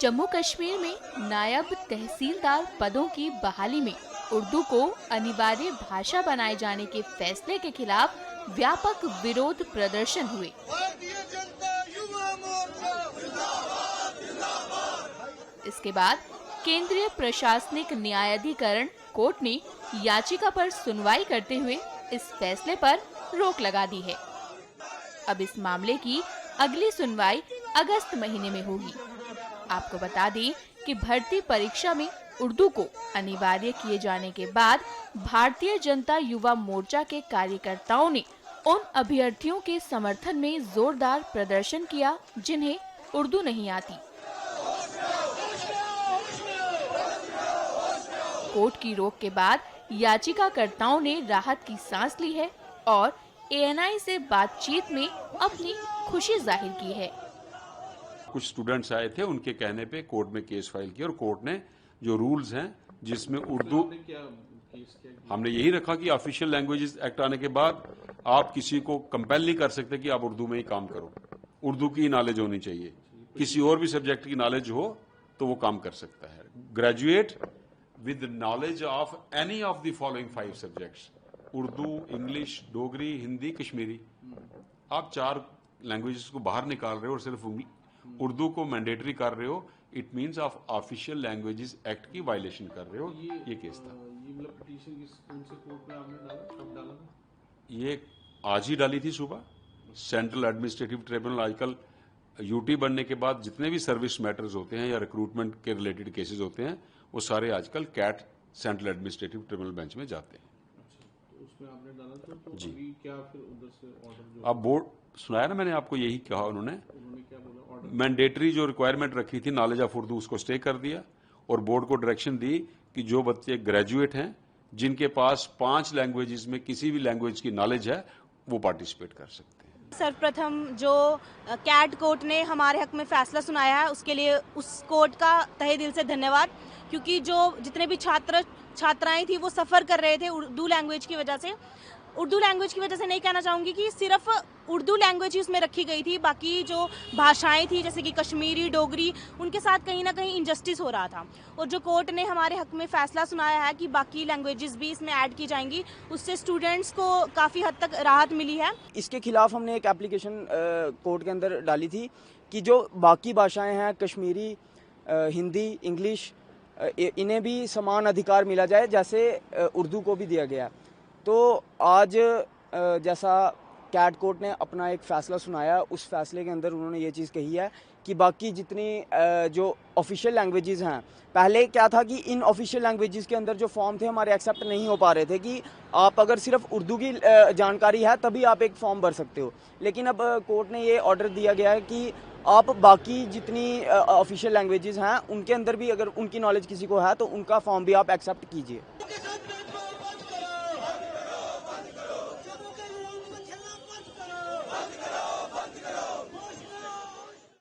जम्मू कश्मीर में नायब तहसीलदार पदों की बहाली में उर्दू को अनिवार्य भाषा बनाए जाने के फैसले के खिलाफ व्यापक विरोध प्रदर्शन हुए। इसके बाद केंद्रीय प्रशासनिक न्यायाधिकरण कोर्ट ने याचिका पर सुनवाई करते हुए इस फैसले पर रोक लगा दी है। अब इस मामले की अगली सुनवाई अगस्त महीने में होगी। आपको बता दें कि भर्ती परीक्षा में उर्दू को अनिवार्य किए जाने के बाद भारतीय जनता युवा मोर्चा के कार्यकर्ताओं ने उन अभ्यर्थियों के समर्थन में जोरदार प्रदर्शन किया जिन्हें उर्दू नहीं आती। कोर्ट की रोक के बाद याचिकाकर्ताओं ने राहत की सांस ली है और एएनआई से बातचीत में अपनी खुशी जाहिर की है। कुछ स्टूडेंट्स आए थे, उनके कहने पे कोर्ट में केस फाइल किया और कोर्ट ने जो रूल्स हैं जिसमें उर्दू, हमने यही रखा कि ऑफिशियल लैंग्वेजेस एक्ट आने के बाद आप किसी को कंपेल नहीं कर सकते कि आप उर्दू में ही काम करो। उर्दू की नॉलेज होनी चाहिए, किसी और भी सब्जेक्ट की नॉलेज हो तो वो काम कर सकता है। Graduate with knowledge of any of the following 5 subjects, Urdu, English, Dogri, Hindi, Kashmiri. आप 4 लैंग्वेजेस को बाहर निकाल रहे हो और सिर्फ उर्दू को मैंडेटरी कर रहे हो, it means of official languages act की वायलेशन कर रहे हो। ये केस था। ये मतलब पिटीशन कौन से कोर्ट में आपने डाला, कब डाला था? ये आज ही डाली थी सुबह। सेंट्रल एडमिनिस्ट्रेटिव ट्रिब्यूनल आजकल यूटी बनने के बाद जितने भी सर्विस मैटर्स होते हैं या रिक्रूटमेंट के रिलेटेड केसेस होते हैं वो सारे आजकल CAT central administrative tribunal bench में जाते हैं। तो उसमें आपने डाला तो जी। अभी क्या फिर उधर से ऑर्डर जो अब बोर्ड सुनाया ना, मैंने आपको यही कहा, उन्होंने क्या बोला ऑर्डर? मैंडेटरी जो रिक्वायरमेंट रखी थी नॉलेज ऑफ उर्दू उसको स्टे कर दिया और बोर्ड को डायरेक्शन दी कि जो बच्चे ग्रेजुएट हैं जिनके पास 5 लैंग्वेजेस में किसी भी लैंग्वेज की नॉलेज है वो पार्टिसिपेट कर सकते हैं। सर्वप्रथम जो कैट कोर्ट ने हमारे हक में फैसला सुनाया है उसके लिए उस कोर्ट का तहे दिल से धन्यवाद, क्योंकि जो जितने भी छात्राएं थी वो सफ़र कर रहे थे उर्दू लैंग्वेज की वजह से। उर्दू लैंग्वेज की वजह से नहीं कहना चाहूँगी कि सिर्फ उर्दू लैंग्वेज ही उसमें रखी गई थी, बाकी जो भाषाएं थी जैसे कि कश्मीरी, डोगरी, उनके साथ कहीं ना कहीं इनजस्टिस हो रहा था। और जो कोर्ट ने हमारे हक में फैसला सुनाया है कि बाकी लैंग्वेजेस भी इसमें ऐड की जाएंगी, उससे स्टूडेंट्स को काफ़ी हद तक राहत मिली है। इसके खिलाफ हमने एक एप्लीकेशन कोर्ट के अंदर डाली थी कि जो बाकी भाषाएँ हैं, कश्मीरी, हिंदी, इंग्लिश, इन्हें भी समान अधिकार मिला जाए जैसे उर्दू को भी दिया गया। तो आज जैसा कैट कोर्ट ने अपना एक फ़ैसला सुनाया, उस फैसले के अंदर उन्होंने ये चीज़ कही है कि बाकी जितनी जो ऑफिशियल लैंग्वेजेस हैं, पहले क्या था कि इन ऑफिशियल लैंग्वेजेस के अंदर जो फॉर्म थे हमारे एक्सेप्ट नहीं हो पा रहे थे कि आप अगर सिर्फ उर्दू की जानकारी है तभी आप एक फॉर्म भर सकते हो। लेकिन अब कोर्ट ने ये ऑर्डर दिया गया है कि आप बाकी जितनी ऑफिशियल लैंग्वेजेस हैं उनके अंदर भी अगर उनकी नॉलेज किसी को है तो उनका फॉर्म भी आप एक्सेप्ट कीजिए।